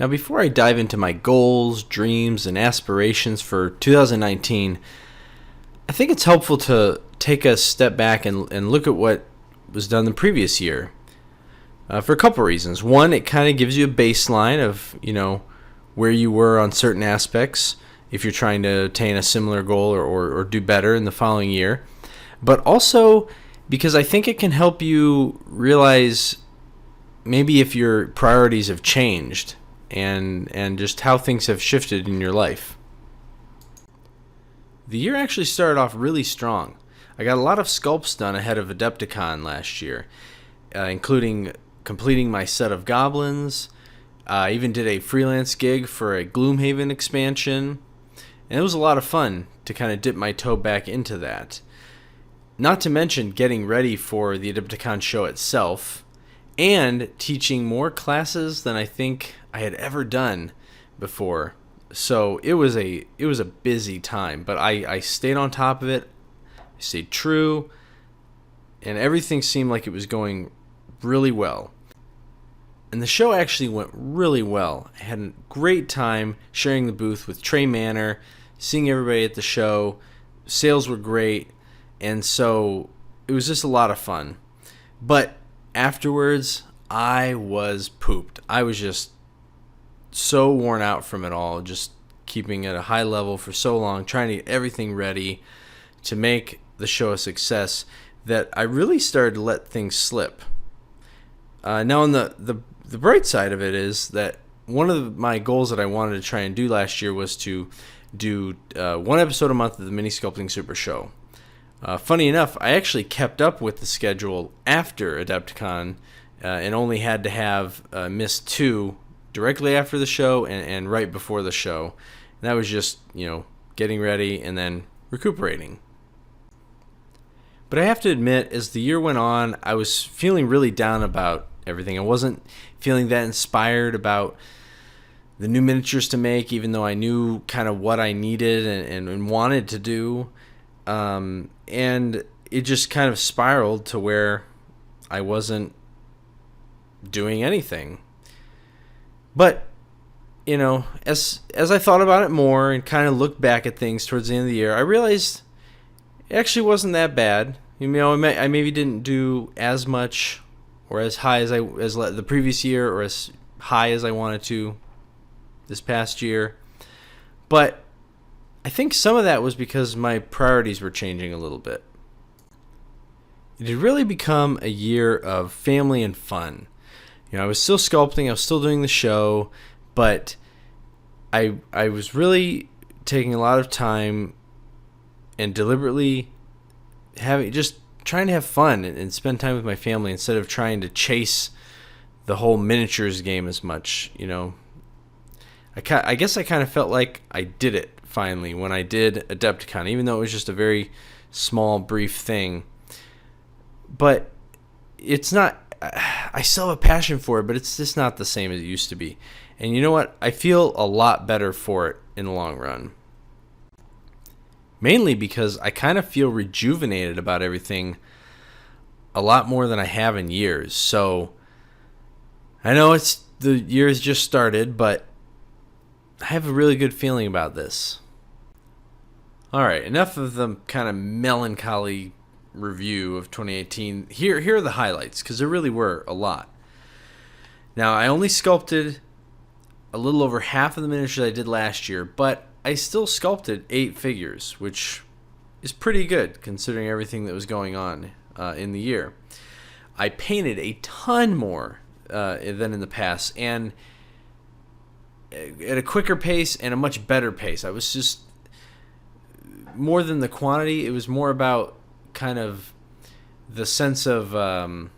Now, before I dive into my goals, dreams, and aspirations for 2019, I think it's helpful to take a step back and look at what was done the previous year for a couple reasons. One, it kind of gives you a baseline of, where you were on certain aspects if you're trying to attain a similar goal or do better in the following year. But also because I think it can help you realize maybe if your priorities have changed and just how things have shifted in your life. The year actually started off really strong. I got a lot of sculpts done ahead of AdeptiCon last year, including completing my set of goblins. I even did a freelance gig for a Gloomhaven expansion, and it was a lot of fun to kind of dip my toe back into that. Not to mention getting ready for the AdeptiCon show itself, and teaching more classes than I think I had ever done before. So it was a busy time, but I stayed on top of it. I stayed true, and everything seemed like it was going really well. And the show actually went really well. I had a great time sharing the booth with Trey Manor, seeing everybody at the show. Sales were great, and so it was just a lot of fun. But afterwards, I was pooped. I was just so worn out from it all, just keeping at a high level for so long, trying to get everything ready to make the show a success, that I really started to let things slip. Now, on the bright side of it is that one of my goals that I wanted to try and do last year was to do one episode a month of the Mini Sculpting Super Show. Funny enough, I actually kept up with the schedule after AdeptiCon and only had to have missed 2 directly after the show and right before the show. And that was just, getting ready and then recuperating. But I have to admit, as the year went on, I was feeling really down about everything. I wasn't feeling that inspired about the new miniatures to make, even though I knew kind of what I needed and wanted to do. And it just kind of spiraled to where I wasn't doing anything. But, as I thought about it more and kind of looked back at things towards the end of the year, I realized it actually wasn't that bad. I maybe didn't do as much or as high as the previous year, or as high as I wanted to this past year. But I think some of that was because my priorities were changing a little bit. It had really become a year of family and fun. I was still sculpting, I was still doing the show, but I was really taking a lot of time and deliberately trying to have fun and spend time with my family instead of trying to chase the whole miniatures game as much. I guess I kind of felt like I did it finally when I did AdeptiCon, even though it was just a very small, brief thing. But it's not, I still have a passion for it, but it's just not the same as it used to be. And you know what? I feel a lot better for it in the long run. Mainly because I kind of feel rejuvenated about everything a lot more than I have in years. So I know the year has just started, but I have a really good feeling about this. All right, enough of the kind of melancholy review of 2018. Here are the highlights, because there really were a lot. Now, I only sculpted a little over half of the miniatures I did last year, but I still sculpted 8 figures, which is pretty good considering everything that was going on in the year. I painted a ton more than in the past, and at a quicker pace and a much better pace. I was just, more than the quantity, it was more about kind of the sense of, I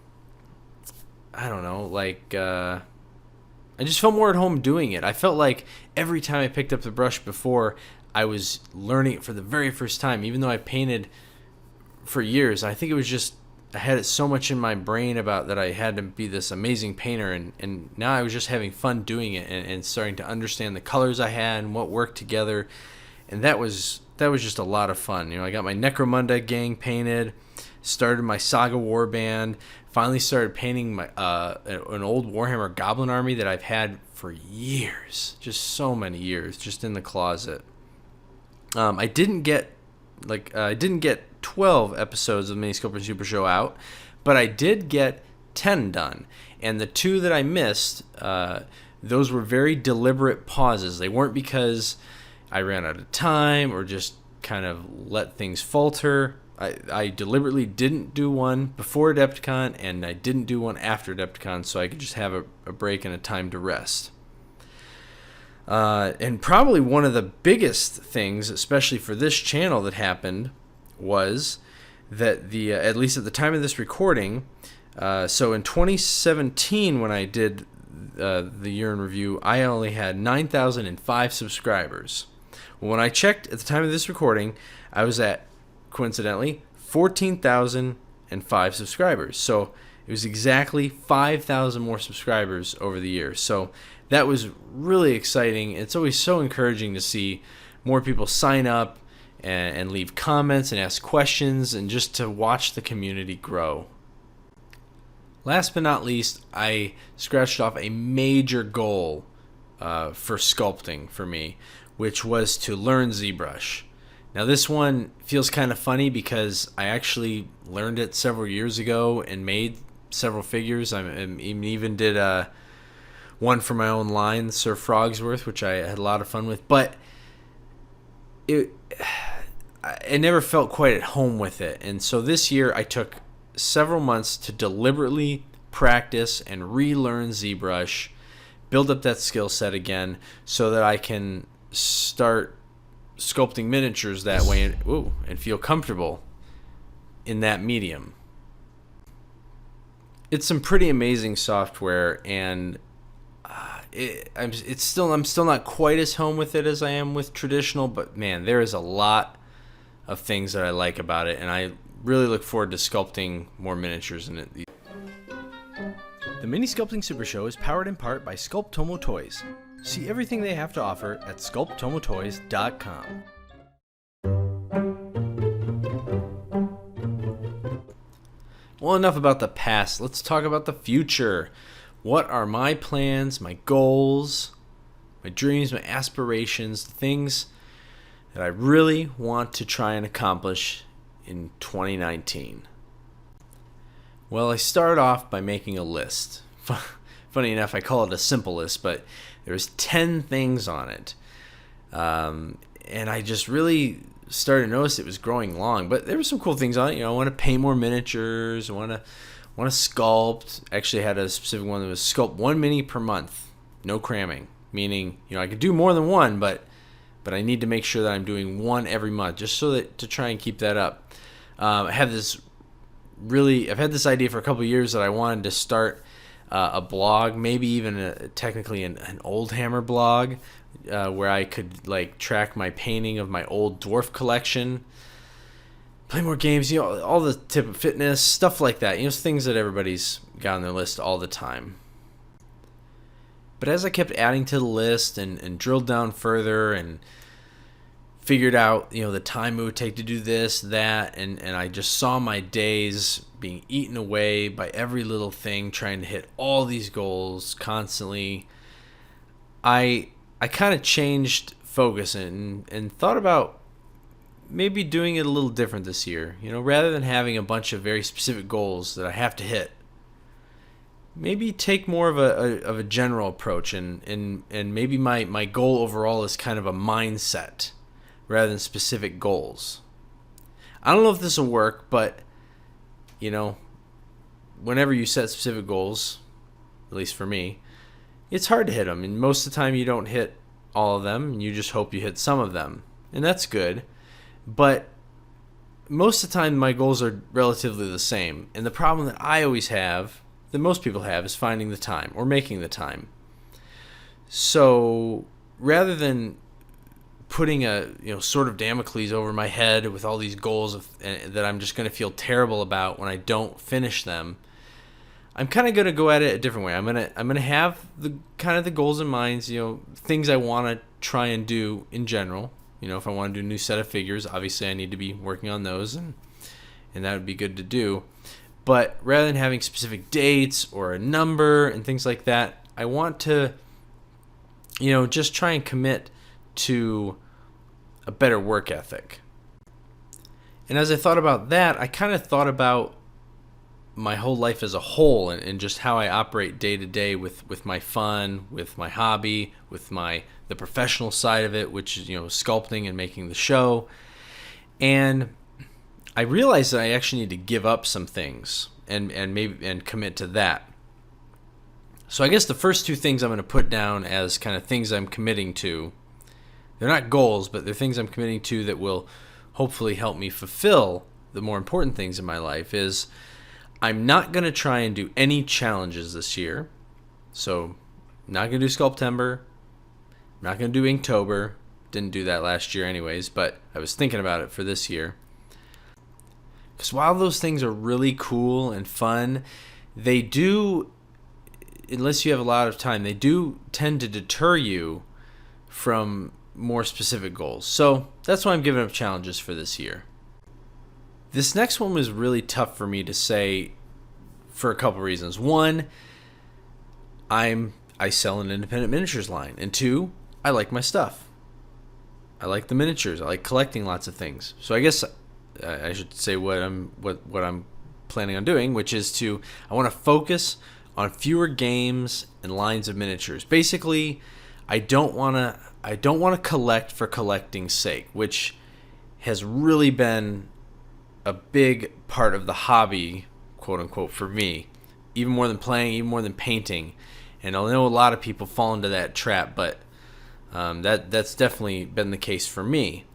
just felt more at home doing it. I felt like every time I picked up the brush before, I was learning it for the very first time, even though I painted for years. I think it was just, I had it so much in my brain about that I had to be this amazing painter, and now I was just having fun doing it and starting to understand the colors I had and what worked together, and that was just a lot of fun. I got my Necromunda gang painted, started my Saga Warband, finally started painting my an old Warhammer Goblin army that I've had for years, just so many years, just in the closet. I didn't get 12 episodes of Mini Sculpting Super Show out, but I did get 10 done. And the 2 that I missed, those were very deliberate pauses. They weren't because I ran out of time or just kind of let things falter. I deliberately didn't do one before AdeptiCon, and I didn't do one after AdeptiCon, so I could just have a break and a time to rest. And probably one of the biggest things, especially for this channel, that happened was that at least at the time of this recording, so in 2017 when I did the year in review, I only had 9,005 subscribers. Well, when I checked at the time of this recording, I was at, coincidentally, 14,005 subscribers. So it was exactly 5,000 more subscribers over the year. So that was really exciting. It's always so encouraging to see more people sign up and leave comments and ask questions, and just to watch the community grow. Last but not least, I scratched off a major goal for sculpting for me, which was to learn ZBrush. Now this one feels kind of funny because I actually learned it several years ago and made several figures. I even did one for my own line, Sir Frogsworth, which I had a lot of fun with, but I never felt quite at home with it. And so this year I took several months to deliberately practice and relearn ZBrush, build up that skill set again so that I can start sculpting miniatures that way and feel comfortable in that medium. It's some pretty amazing software, and I'm still not quite as home with it as I am with traditional, but man, there is a lot of things that I like about it, and I really look forward to sculpting more miniatures in it. The Mini Sculpting Super Show is powered in part by Sculpt Tomo Toys. See everything they have to offer at sculpttomotoys.com. Well, enough about the past. Let's talk about the future. What are my plans, my goals, my dreams, my aspirations, the things that I really want to try and accomplish in 2019? Well, I started off by making a list. Funny enough, I call it a simple list, but there's 10 things on it. And I just really started to notice it was growing long. But there were some cool things on it. I want to paint more miniatures. I want to sculpt. Actually, I had a specific one that was sculpt 1 mini per month. No cramming. Meaning, I could do more than one, but I need to make sure that I'm doing one every month, just so that to try and keep that up. I've had this idea for a couple of years that I wanted to start a blog, maybe even technically an old hammer blog, where I could track my painting of my old dwarf collection, play more games, all the tip of fitness, stuff like that, things that everybody's got on their list all the time. But as I kept adding to the list and drilled down further and figured out, the time it would take to do this, that, and I just saw my days being eaten away by every little thing, trying to hit all these goals constantly. I kind of changed focus and thought about maybe doing it a little different this year. Rather than having a bunch of very specific goals that I have to hit, maybe take more of a general approach, and maybe my goal overall is kind of a mindset rather than specific goals. I don't know if this will work, but whenever you set specific goals, at least for me, it's hard to hit them, and most of the time you don't hit all of them, and you just hope you hit some of them, and that's good. But most of the time my goals are relatively the same, and the problem that I always have, that most people have, is finding the time or making the time. So rather than putting a sort of Damocles over my head with all these goals that I'm just going to feel terrible about when I don't finish them, I'm kind of going to go at it a different way. I'm going to have the kind of the goals in mind, things I want to try and do in general. If I want to do a new set of figures, obviously I need to be working on those and and that would be good to do. But rather than having specific dates or a number and things like that, I want to, just try and commit to a better work ethic. And as I thought about that, I kind of thought about my whole life as a whole and just how I operate day to day with my fun, with my hobby, with the professional side of it, which is, sculpting and making the show. And I realized that I actually need to give up some things and commit to that. So I guess the first two things I'm going to put down as kind of things I'm committing to, they're not goals, but they're things I'm committing to that will hopefully help me fulfill the more important things in my life. Is I'm not going to try and do any challenges this year. So I'm not going to do Sculptember. I'm not going to do Inktober. Didn't do that last year anyways, but I was thinking about it for this year. Because while those things are really cool and fun, they do, unless you have a lot of time, they do tend to deter you from more specific goals. So that's why I'm giving up challenges for this year. This next one was really tough for me to say for a couple reasons. One, I sell an independent miniatures line, and two, I like my stuff. I like the miniatures. I like collecting lots of things. So I guess I should say what I'm planning on doing, which is I want to focus on fewer games and lines of miniatures. Basically, I don't want to collect for collecting's sake, which has really been a big part of the hobby, quote unquote, for me, even more than playing, even more than painting. And I know a lot of people fall into that trap, but that's definitely been the case for me.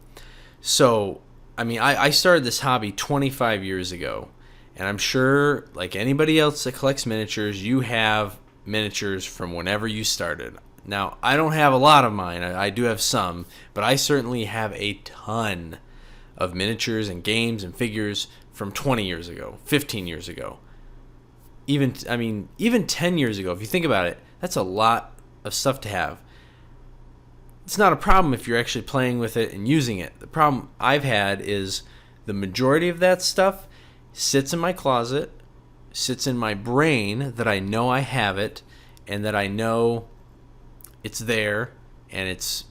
So, I started this hobby 25 years ago, and I'm sure, like anybody else that collects miniatures, you have miniatures from whenever you started. Now, I don't have a lot of mine. I do have some, but I certainly have a ton of miniatures and games and figures from 20 years ago, 15 years ago. Even 10 years ago, if you think about it, that's a lot of stuff to have. It's not a problem if you're actually playing with it and using it. The problem I've had is the majority of that stuff sits in my closet, sits in my brain that I know I have it, and that I know it's there, and it's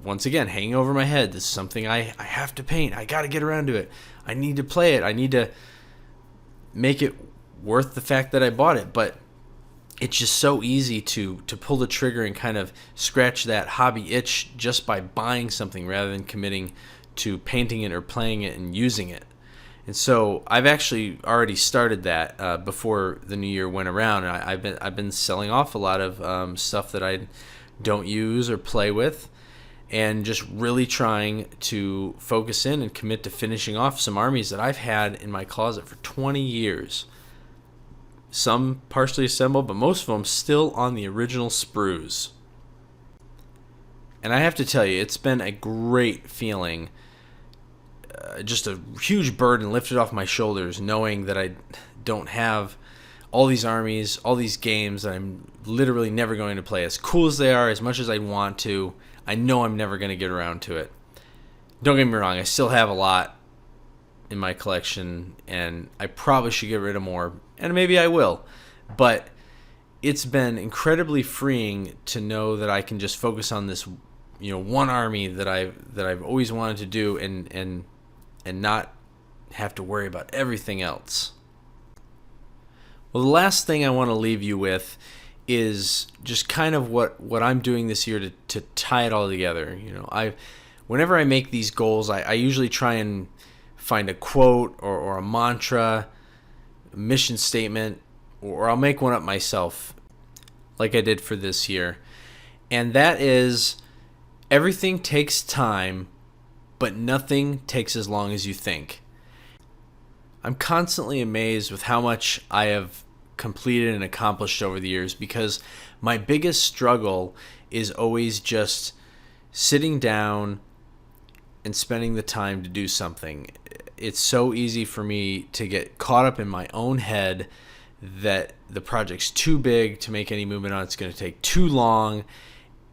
once again hanging over my head. This is something I have to paint. I got to get around to it. I need to play it. I need to make it worth the fact that I bought it. But it's just so easy to pull the trigger and kind of scratch that hobby itch just by buying something rather than committing to painting it or playing it and using it. And so I've actually already started that before the new year went around, and I've been selling off a lot of stuff that I don't use or play with, and just really trying to focus in and commit to finishing off some armies that I've had in my closet for 20 years. Some partially assembled, but most of them still on the original sprues. And I have to tell you, it's been a great feeling. Just a huge burden lifted off my shoulders, knowing that I don't have all these armies, all these games that I'm literally never going to play. As cool as they are, as much as I want to, I know I'm never going to get around to it. Don't get me wrong, I still have a lot in my collection, and I probably should get rid of more, and maybe I will. But it's been incredibly freeing to know that I can just focus on this, one army that I've always wanted to do, and not have to worry about everything else. Well, the last thing I want to leave you with is just kind of what I'm doing this year to tie it all together. Whenever I make these goals, I usually try and find a quote or a mantra, a mission statement, or I'll make one up myself, like I did for this year. And that is, everything takes time, but nothing takes as long as you think. I'm constantly amazed with how much I have completed and accomplished over the years, because my biggest struggle is always just sitting down and spending the time to do something. It's so easy for me to get caught up in my own head that the project's too big to make any movement on. It's going to take too long,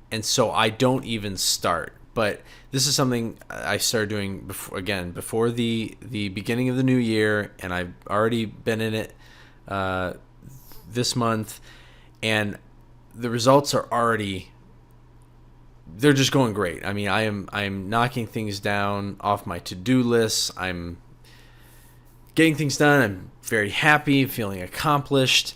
and so I don't even start. But this is something I started doing before the beginning of the new year, and I've already been in it this month, and the results are they're just going great. I mean, I'm knocking things down off my to-do lists. I'm getting things done. I'm very happy, feeling accomplished.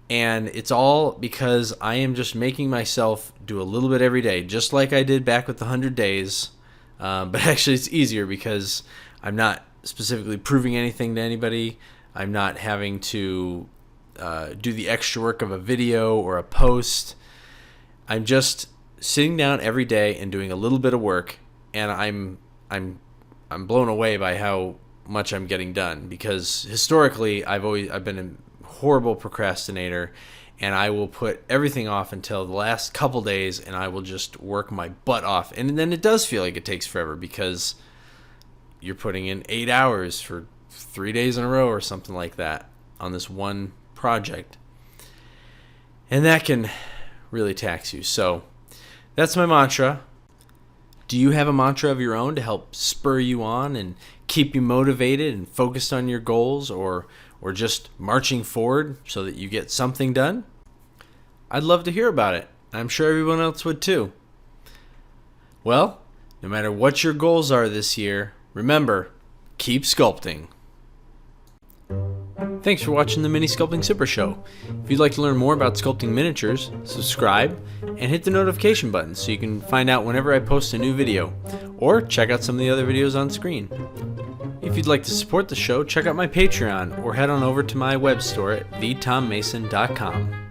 And it's all because I am just making myself do a little bit every day, just like I did back with the 100 days. But actually, it's easier because I'm not specifically proving anything to anybody. I'm not having to do the extra work of a video or a post. I'm just sitting down every day and doing a little bit of work, and I'm blown away by how much I'm getting done, because historically I've been a horrible procrastinator, and I will put everything off until the last couple days, and I will just work my butt off. And then it does feel like it takes forever, because you're putting in 8 hours for 3 days in a row or something like that on this one project, and that can really tax you. So that's my mantra. Do you have a mantra of your own to help spur you on and keep you motivated and focused on your goals, or just marching forward so that you get something done? I'd love to hear about it. I'm sure everyone else would too. Well, no matter what your goals are this year, remember, keep sculpting. Thanks for watching the Mini Sculpting Super Show. If you'd like to learn more about sculpting miniatures, subscribe and hit the notification button so you can find out whenever I post a new video, or check out some of the other videos on screen. If you'd like to support the show, check out my Patreon or head on over to my web store at thetommason.com.